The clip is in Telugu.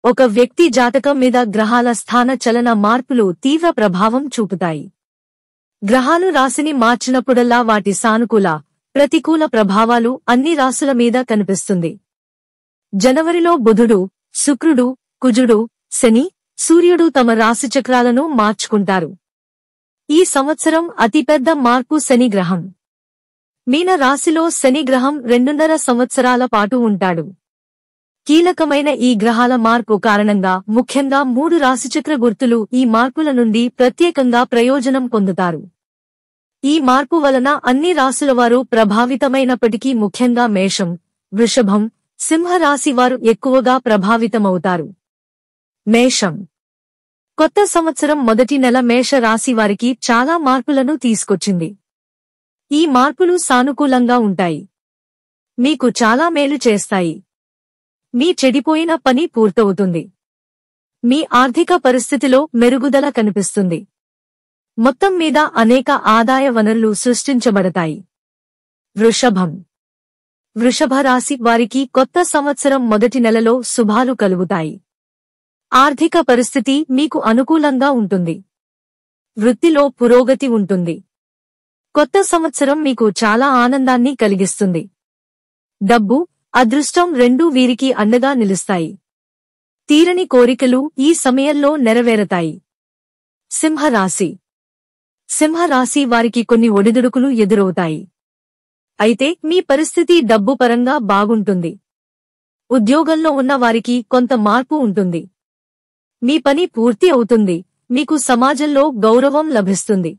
ఒక వ్యక్తి జాతకం మీద గ్రహాల స్థాన చలన మార్పులు తీవ్ర ప్రభావం చూపుతాయి. గ్రహాలు రాశిని మార్చినప్పుడల్లా వాటి సానుకూల, ప్రతికూల ప్రభావాలు అన్ని రాశుల మీద కనిపిస్తుంది. జనవరిలో బుధుడు, శుక్రుడు, కుజుడు, శని, సూర్యుడు తమ రాశిచక్రాలను మార్చుకుంటారు. ఈ సంవత్సరం అతిపెద్ద మార్పు శని గ్రహం. మీన రాశిలో శని గ్రహం 2.5 సంవత్సరాల పాటు ఉంటాడు. కీలకమైన ఈ గ్రహాల మార్పు కారణంగా ముఖ్యంగా 3 రాశిచక్ర గుర్తులు ఈ మార్పుల నుండి ప్రత్యేకంగా ప్రయోజనం పొందుతారు. ఈ మార్పు వలన అన్ని రాశులవారు ప్రభావితమైనప్పటికీ ముఖ్యంగా మేషం, వృషభం, సింహ రాశి వారు ఎక్కువగా ప్రభావితమవుతారు. మేషం. కొత్త సంవత్సరం మొదటి నెల మేష రాశి వారికి చాలా మార్పులను తీసుకొచ్చింది. ఈ మార్పులు సానుకూలంగా ఉంటాయి. మీకు చాలా మేలు చేస్తాయి. మీ చెడిపోయిన పని పూర్తవుతుంది. మీ ఆర్థిక పరిస్థితిలో మెరుగుదల కనిపిస్తుంది. మొత్తం మీద అనేక ఆదాయ వనరులు సృష్టించబడతాయి. వృషభం. వృషభ రాశి వారికి కొత్త సంవత్సరం మొదటి నెలలో శుభాలు కలుగుతాయి. ఆర్థిక పరిస్థితి మీకు అనుకూలంగా ఉంటుంది. వృత్తిలో పురోగతి ఉంటుంది. కొత్త సంవత్సరం మీకు చాలా ఆనందాన్ని కలిగిస్తుంది. డబ్బు, అదృష్టం రెండూ వీరికి అండగా నిలుస్తాయి. తీరని కోరికలు ఈ సమయంలో నెరవేరతాయి. సింహరాశి. సింహరాశి వారికి కొన్ని ఒడిదుడుకులు ఎదురవుతాయి. అయితే మీ పరిస్థితి డబ్బు పరంగా బాగుంటుంది. ఉద్యోగంలో ఉన్న వారికి కొంత మార్పు ఉంటుంది. మీ పని పూర్తి అవుతుంది. మీకు సమాజంలో గౌరవం లభిస్తుంది.